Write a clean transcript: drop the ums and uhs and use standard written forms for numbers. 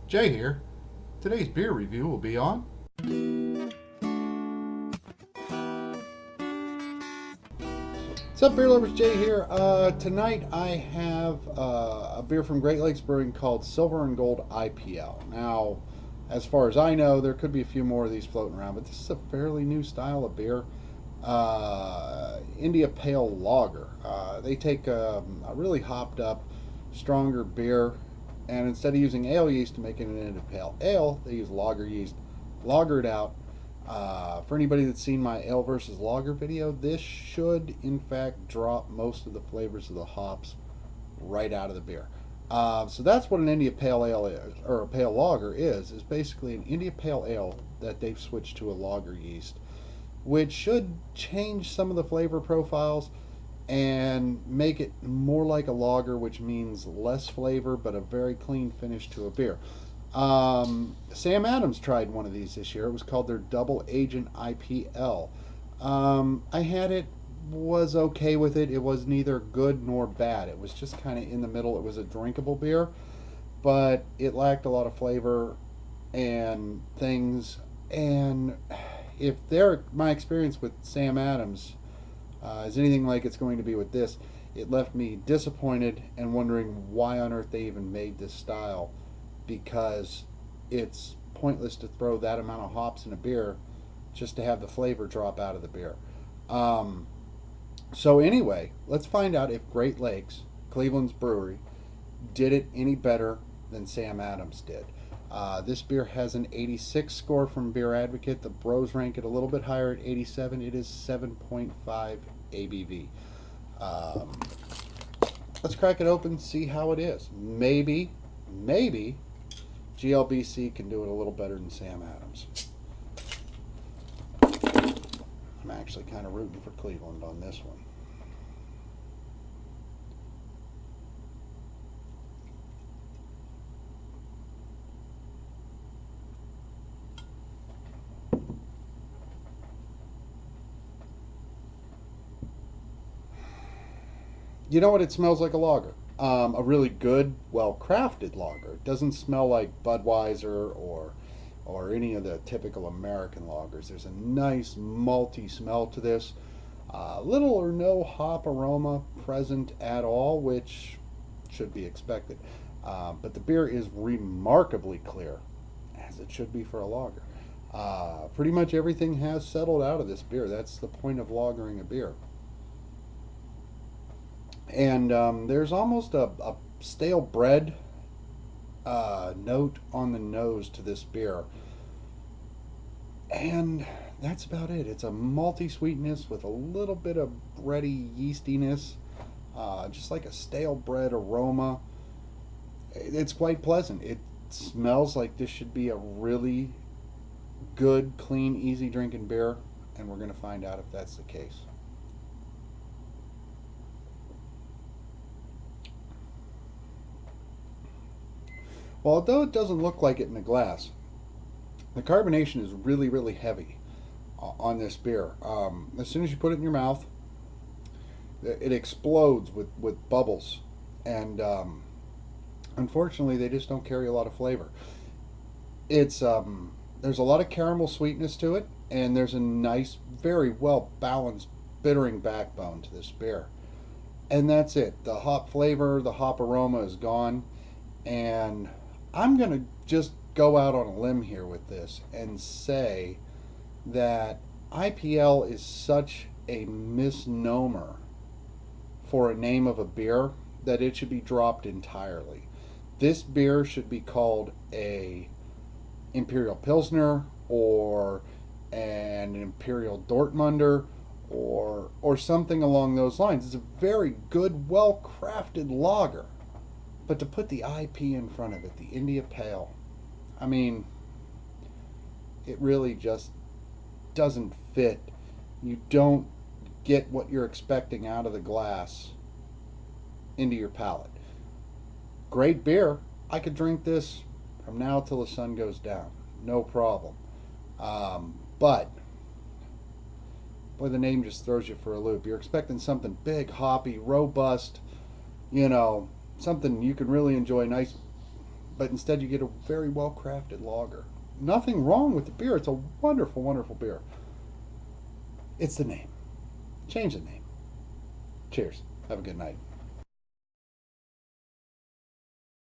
Jay here. Today's beer review will be on What's up, beer lovers? Jay here. Tonight I have a beer from Great Lakes Brewing called Silver and Gold IPL. Now, as far as I know, there could be a few more of these floating around, but this is a fairly new style of beer. India Pale Lager. They take a really hopped up, stronger beer, and instead of using ale yeast to make it an India Pale Ale, they use lager yeast, lagered out. For anybody that's seen my ale versus lager video, this should in fact drop most of the flavors of the hops right out of the beer. So that's what an India Pale Ale is, or a Pale Lager is basically an India Pale Ale that they've switched to a lager yeast, which should change some of the flavor profiles and make it more like a lager, which means less flavor but a very clean finish to a beer. Sam Adams tried one of these this year. It was called their Double Agent IPL. I had it, was okay with it. It was neither good nor bad. It was just kind of in the middle. It was a drinkable beer, but it lacked a lot of flavor and things. And if my experience with Sam Adams is anything like it's going to be with this, it left me disappointed and wondering why on earth they even made this style, because it's pointless to throw that amount of hops in a beer just to have the flavor drop out of the beer. So anyway, let's find out if Great Lakes, Cleveland's brewery, did it any better than Sam Adams did. This beer has an 86 score from Beer Advocate. The bros rank it a little bit higher at 87. It is 7.5 ABV. Let's crack it open, see how it is. Maybe GLBC can do it a little better than Sam Adams. I'm actually kind of rooting for Cleveland on this one. You know what? It smells like a lager. A really good, well-crafted lager. It doesn't smell like Budweiser or any of the typical American lagers. There's a nice malty smell to this. Little or no hop aroma present at all, which should be expected. But the beer is remarkably clear, as it should be for a lager. Pretty much everything has settled out of this beer. That's the point of lagering a beer. And there's almost a stale bread note on the nose to this beer. And that's about it. It's a malty sweetness with a little bit of bready yeastiness, just like a stale bread aroma. It's quite pleasant. It smells like this should be a really good, clean, easy drinking beer, and we're going to find out if that's the case. Well, although it doesn't look like it in the glass, the carbonation is really, really heavy on this beer. As soon as you put it in your mouth, it explodes with bubbles. And unfortunately, they just don't carry a lot of flavor. There's a lot of caramel sweetness to it, and there's a nice, very well balanced bittering backbone to this beer. And that's it. The hop flavor, the hop aroma is gone. And I'm going to just go out on a limb here with this and say that IPL is such a misnomer for a name of a beer that it should be dropped entirely. This beer should be called a Imperial Pilsner or an Imperial Dortmunder or something along those lines. It's a very good, well-crafted lager. But to put the IP in front of it, the India Pale, I mean, it really just doesn't fit. You don't get what you're expecting out of the glass into your palate. Great beer. I could drink this from now till the sun goes down. No problem. But, boy, the name just throws you for a loop. You're expecting something big, hoppy, robust, something you can really enjoy. Nice but instead you get a very well crafted lager. Nothing wrong with the beer. It's a wonderful, wonderful beer. It's the name. Change the name. Cheers. Have a good night.